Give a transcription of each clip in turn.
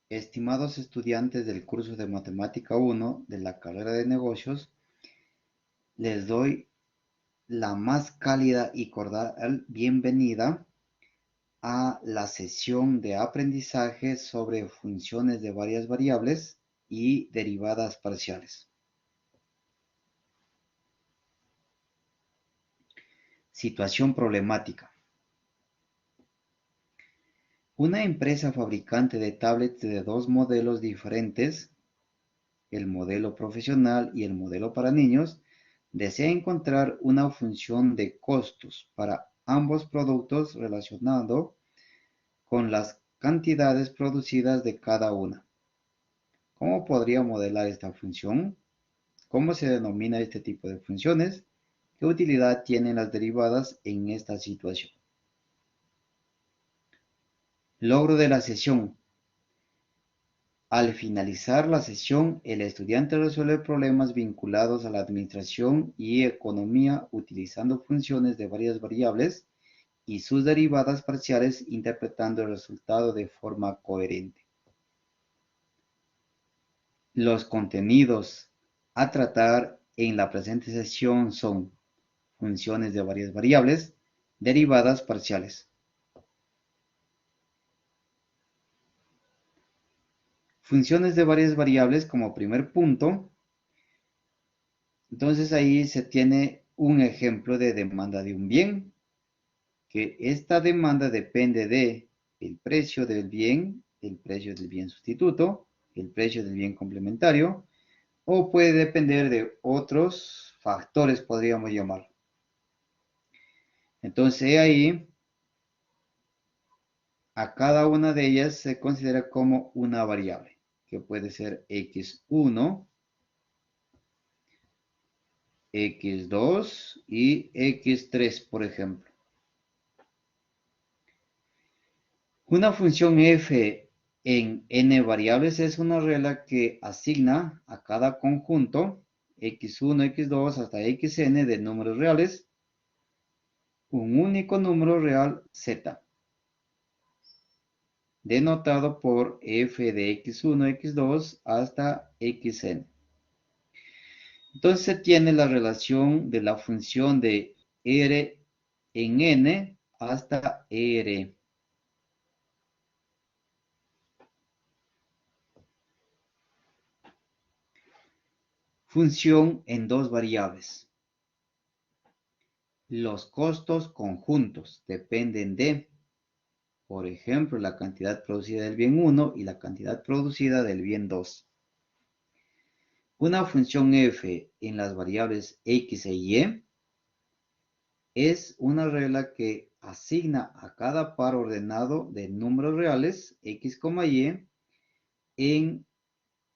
Estimados estudiantes del curso de Matemática 1 de la carrera de negocios, les doy la más cálida y cordial bienvenida a la sesión de aprendizaje sobre funciones de varias variables y derivadas parciales. Situación problemática. Una empresa fabricante de tablets de dos modelos diferentes, el modelo profesional y el modelo para niños, desea encontrar una función de costos para ambos productos relacionado con las cantidades producidas de cada una. ¿Cómo podría modelar esta función? ¿Cómo se denomina este tipo de funciones? ¿Qué utilidad tienen las derivadas en esta situación? Logro de la sesión. Al finalizar la sesión, el estudiante resuelve problemas vinculados a la administración y economía utilizando funciones de varias variables y sus derivadas parciales, interpretando el resultado de forma coherente. Los contenidos a tratar en la presente sesión son funciones de varias variables, derivadas parciales. Funciones de varias variables como primer punto. Entonces ahí se tiene un ejemplo de demanda de un bien, que esta demanda depende de el precio del bien sustituto, el precio del bien complementario, o puede depender de otros factores, podríamos llamar. Entonces ahí a cada una de ellas se considera como una variable, que puede ser x1, x2 y x3, por ejemplo. Una función f en n variables es una regla que asigna a cada conjunto x1, x2 hasta xn de números reales un único número real z, denotado por f de x1, x2 hasta xn. Entonces se tiene la relación de la función de r en n hasta r. Función en dos variables. Los costos conjuntos dependen de, por ejemplo, la cantidad producida del bien 1 y la cantidad producida del bien 2. Una función f en las variables x e y es una regla que asigna a cada par ordenado de números reales x, y en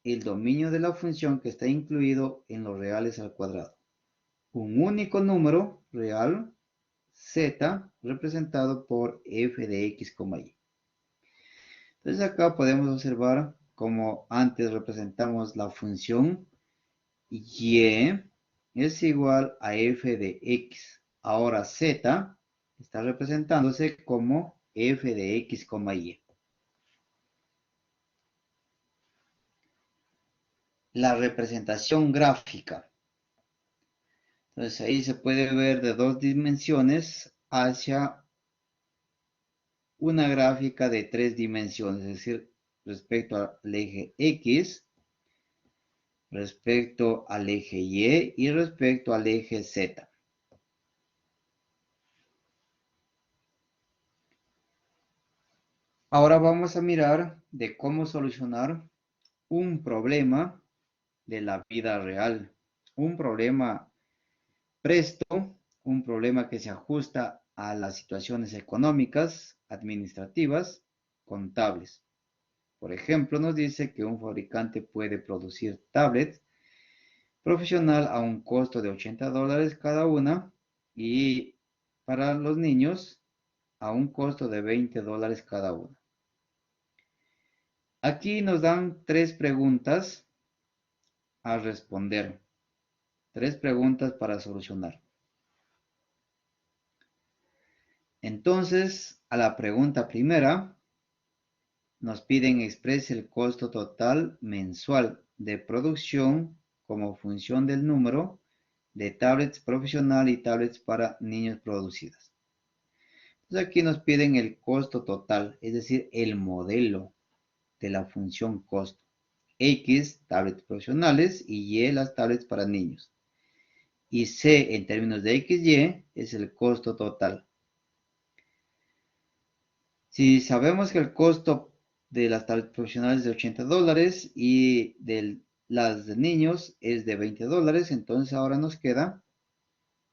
el dominio de la función que está incluido en los reales al cuadrado. Un único número real z representado por f de x, y. Entonces acá podemos observar como antes representamos la función y es igual a f de x. Ahora z está representándose como f de x, y. La representación gráfica. Entonces ahí se puede ver de dos dimensiones hacia una gráfica de tres dimensiones, es decir, respecto al eje X, respecto al eje Y y respecto al eje Z. Ahora vamos a mirar de cómo solucionar un problema de la vida real, un problema presto, un problema que se ajusta a las situaciones económicas, administrativas, contables. Por ejemplo, nos dice que un fabricante puede producir tablets profesional a un costo de $80 cada una y para los niños a un costo de $20 cada una. Aquí nos dan tres preguntas a responder, tres preguntas para solucionar. Entonces, a la pregunta primera, nos piden exprese el costo total mensual de producción como función del número de tablets profesional y tablets para niños producidas. Entonces aquí nos piden el costo total, es decir, el modelo de la función costo. X, tablets profesionales, y Y, las tablets para niños. Y C, en términos de XY, es el costo total. Si sabemos que el costo de las tablets profesionales es de $80 y de las de niños es de $20, entonces ahora nos queda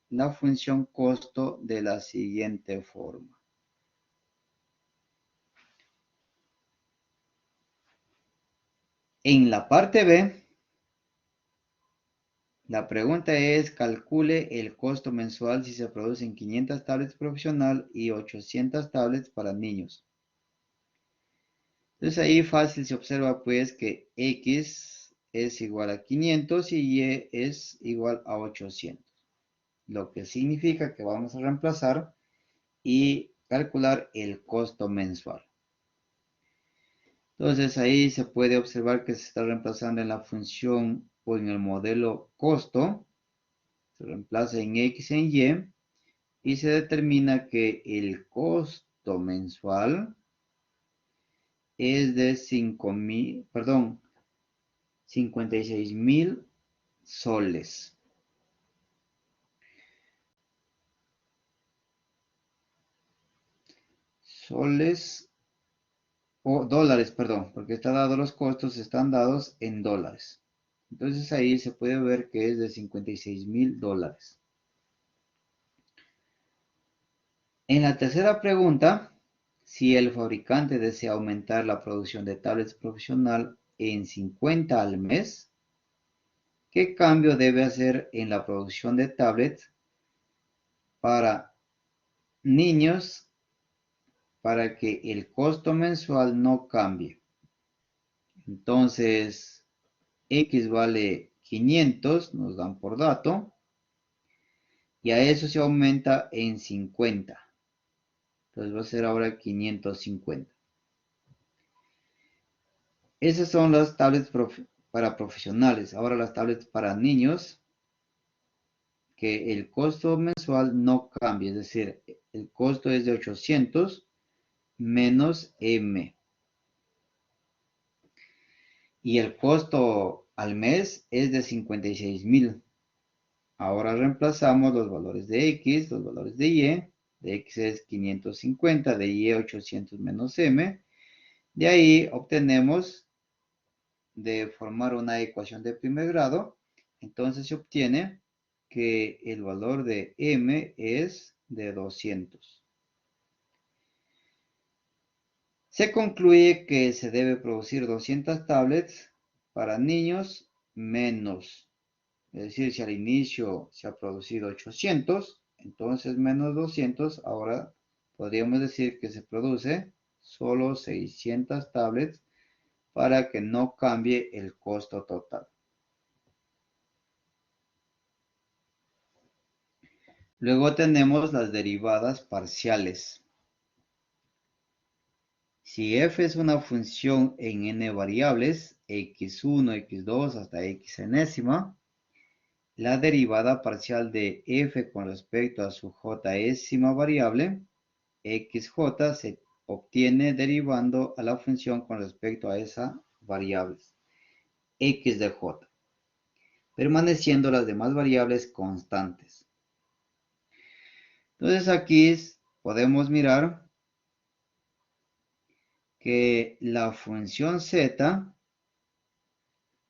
la función costo de la siguiente forma. En la parte B, la pregunta es, calcule el costo mensual si se producen 500 tablets profesional y 800 tablets para niños. Entonces ahí fácil se observa pues que X es igual a 500 y Y es igual a 800. Lo que significa que vamos a reemplazar y calcular el costo mensual. Entonces ahí se puede observar que se está reemplazando en la función o en el modelo costo. Se reemplaza en X en Y y se determina que el costo mensual es de 56,000 soles. Soles o dólares, perdón, porque está dado los costos, están dados en dólares. Entonces ahí se puede ver que es de $56,000. En la tercera pregunta, si el fabricante desea aumentar la producción de tablets profesional en 50 al mes, ¿qué cambio debe hacer en la producción de tablets para niños para que el costo mensual no cambie? Entonces, X vale 500, nos dan por dato, y a eso se aumenta en 50. Entonces va a ser ahora 550. Esas son las tablets para profesionales. Ahora las tablets para niños, que el costo mensual no cambia, es decir, el costo es de 800 menos M. Y el costo al mes es de 56,000. Ahora reemplazamos los valores de X, los valores de Y. De X es 550, de Y 800 menos M. De ahí obtenemos de formar una ecuación de primer grado. Entonces se obtiene que el valor de M es de 200. Se concluye que se debe producir 200 tablets para niños menos. Es decir, si al inicio se ha producido 800, entonces menos 200, ahora podríamos decir que se produce solo 600 tablets para que no cambie el costo total. Luego tenemos las derivadas parciales. Si f es una función en n variables, x1, x2 hasta x enésima, la derivada parcial de f con respecto a su jésima variable, xj, se obtiene derivando a la función con respecto a esa variable, x de j, permaneciendo las demás variables constantes. Entonces aquí podemos mirar que la función z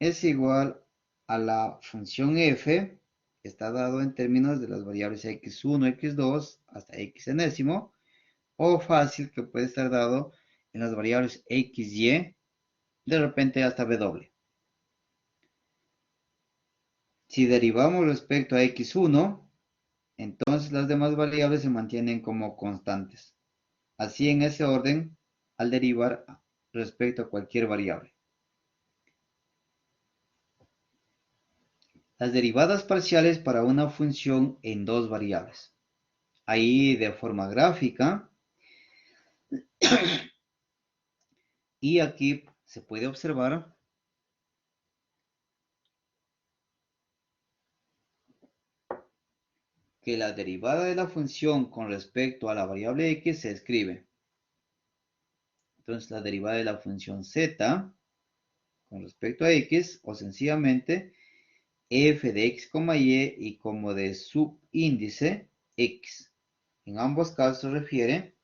es igual a la función f, que está dado en términos de las variables x1, x2 hasta x enésimo, o fácil que puede estar dado en las variables x, y, de repente hasta w. Si derivamos respecto a x1, entonces las demás variables se mantienen como constantes. Así en ese orden al derivar respecto a cualquier variable. Las derivadas parciales para una función en dos variables. Ahí de forma gráfica Y aquí se puede observar que la derivada de la función con respecto a la variable x se escribe. Entonces la derivada de la función z con respecto a x, o sencillamente f de x, y como de subíndice x. En ambos casos se refiere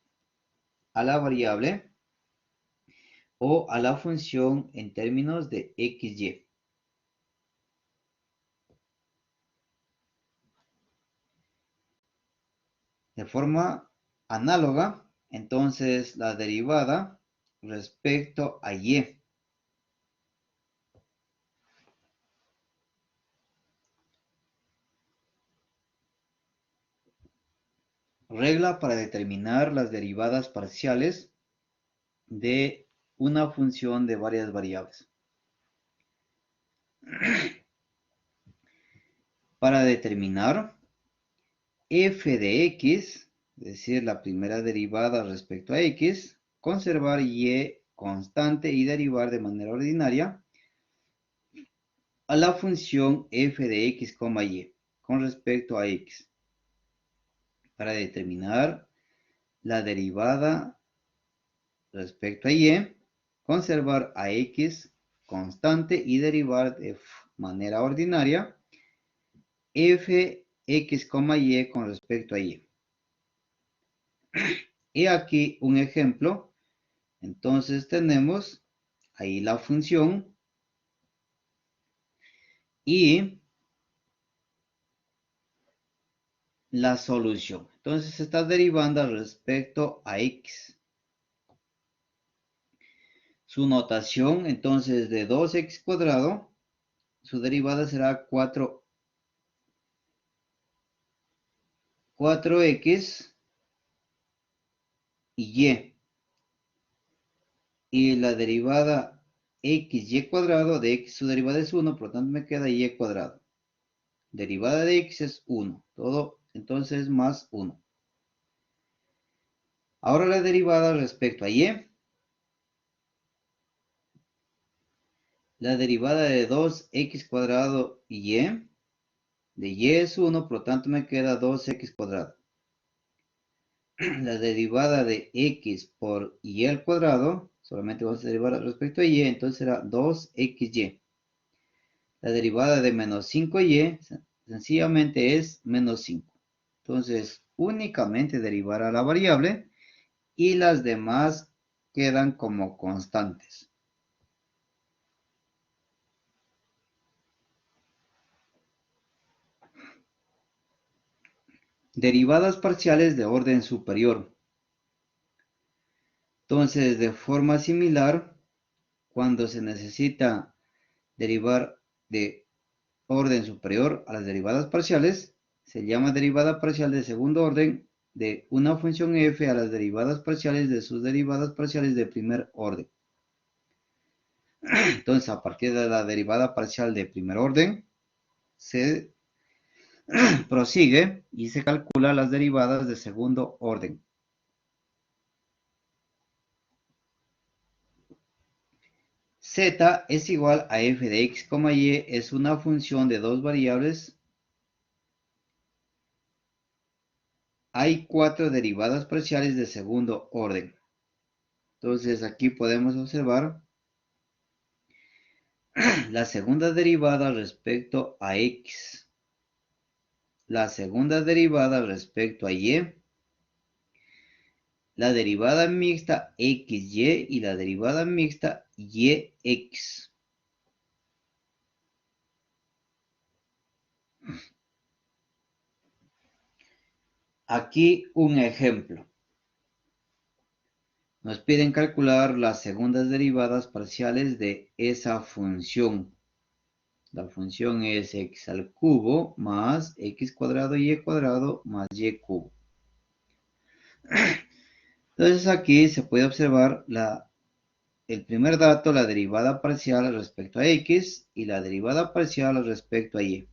a la variable o a la función en términos de xy. De forma análoga, entonces la derivada respecto a y. Regla para determinar las derivadas parciales de una función de varias variables. Para determinar f de x, es decir, la primera derivada respecto a x, conservar y constante y derivar de manera ordinaria a la función f de x, y con respecto a x. Para determinar la derivada respecto a y, conservar a x constante y derivar de manera ordinaria f x, y con respecto a y. Y aquí un ejemplo. Entonces tenemos ahí la función y la solución. Entonces está derivando respecto a x. Su notación entonces de 2x cuadrado, su derivada será 4x y y. Y la derivada xy cuadrado de x, su derivada es 1, por lo tanto me queda y cuadrado. Derivada de x es 1, todo entonces más 1. Ahora la derivada respecto a y. La derivada de 2x cuadrado y de y es 1, por lo tanto me queda 2x cuadrado. La derivada de x por y al cuadrado, solamente vamos a derivar respecto a y, entonces será 2xy. La derivada de menos 5y sencillamente es menos 5. Entonces, únicamente derivar a la variable y las demás quedan como constantes. Derivadas parciales de orden superior. Entonces, de forma similar, cuando se necesita derivar de orden superior a las derivadas parciales, se llama derivada parcial de segundo orden de una función f a las derivadas parciales de sus derivadas parciales de primer orden. Entonces, a partir de la derivada parcial de primer orden, se prosigue y se calcula las derivadas de segundo orden. Z es igual a f de x, y es una función de dos variables. Hay 4 derivadas parciales de segundo orden. Entonces aquí podemos observar la segunda derivada respecto a x, la segunda derivada respecto a y, la derivada mixta xy y la derivada mixta yx. Aquí un ejemplo. Nos piden calcular las segundas derivadas parciales de esa función. La función es x al cubo más x cuadrado y cuadrado más y cubo. Entonces aquí se puede observar el primer dato, la derivada parcial respecto a x y la derivada parcial respecto a y.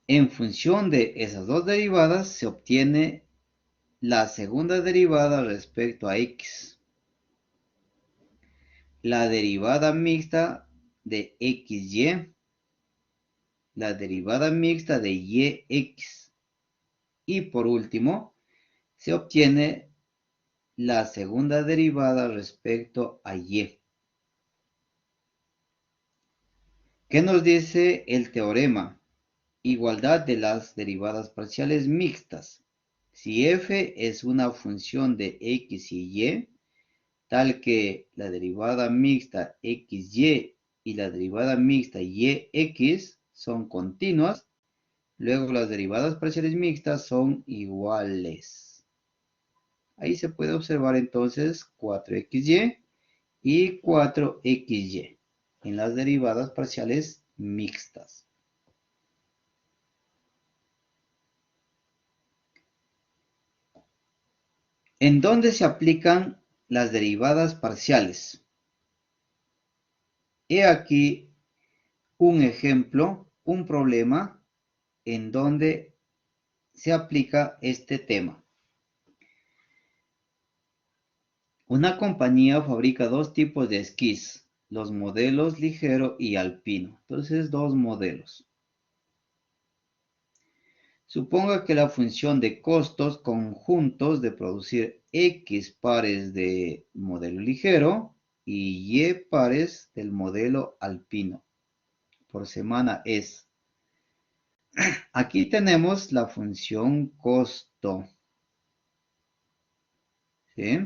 En función de esas dos derivadas se obtiene la segunda derivada respecto a x. La derivada mixta de xy. La derivada mixta de yx. Y por último, se obtiene la segunda derivada respecto a y. ¿Qué nos dice el teorema? Igualdad de las derivadas parciales mixtas. Si f es una función de x y y, tal que la derivada mixta xy y la derivada mixta yx son continuas, luego las derivadas parciales mixtas son iguales. Ahí se puede observar entonces 4xy y 4xy en las derivadas parciales mixtas. ¿En dónde se aplican las derivadas parciales? He aquí un ejemplo, un problema en donde se aplica este tema. Una compañía fabrica dos tipos de esquís, los modelos ligero y alpino. Entonces, dos modelos. Suponga que la función de costos conjuntos de producir X pares de modelo ligero y Y pares del modelo alpino por semana es. Aquí tenemos la función costo. ¿Sí?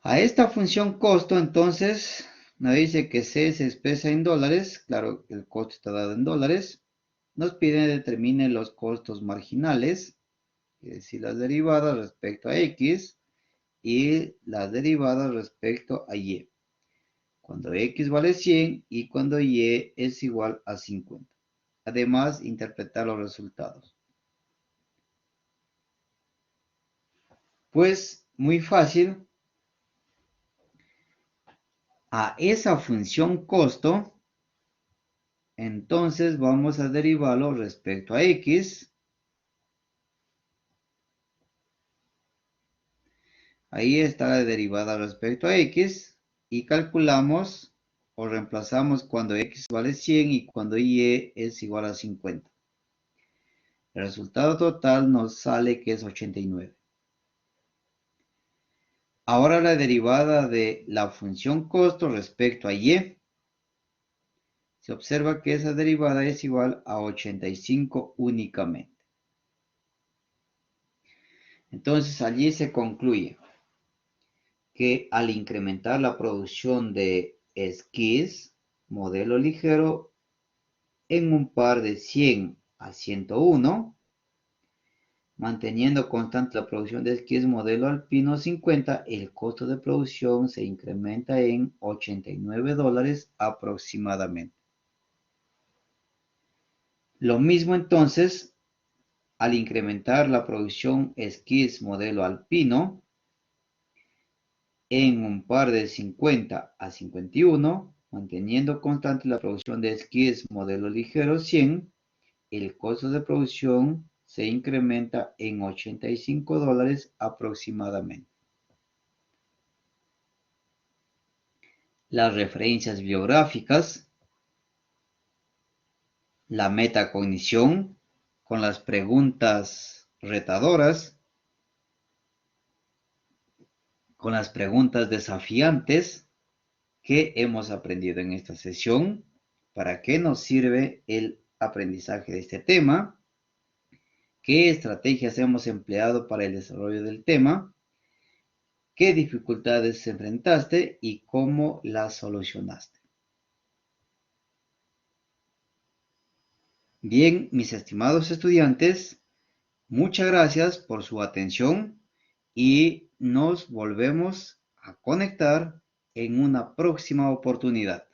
A esta función costo, entonces, nos dice que C se expresa en dólares. Claro, el costo está dado en dólares. Nos pide que determine los costos marginales, es decir, las derivadas respecto a X y las derivadas respecto a Y. Cuando X vale 100 y cuando Y es igual a 50. Además, interpretar los resultados. Pues, muy fácil. A esa función costo, entonces vamos a derivarlo respecto a X. Ahí está la derivada respecto a X. Y calculamos o reemplazamos cuando X vale 100 y cuando Y es igual a 50. El resultado total nos sale que es 89. Ahora la derivada de la función costo respecto a Y. Se observa que esa derivada es igual a 85 únicamente. Entonces allí se concluye que al incrementar la producción de esquís, modelo ligero, en un par de 100 a 101, manteniendo constante la producción de esquís modelo alpino 50, el costo de producción se incrementa en $89 aproximadamente. Lo mismo entonces, al incrementar la producción esquís modelo alpino en un par de 50 a 51, manteniendo constante la producción de esquís modelo ligero 100, el costo de producción se incrementa en $85 aproximadamente. Las referencias bibliográficas, la metacognición con las preguntas retadoras, con las preguntas desafiantes que hemos aprendido en esta sesión, para qué nos sirve el aprendizaje de este tema, qué estrategias hemos empleado para el desarrollo del tema, qué dificultades enfrentaste y cómo las solucionaste. Bien, mis estimados estudiantes, muchas gracias por su atención y nos volvemos a conectar en una próxima oportunidad.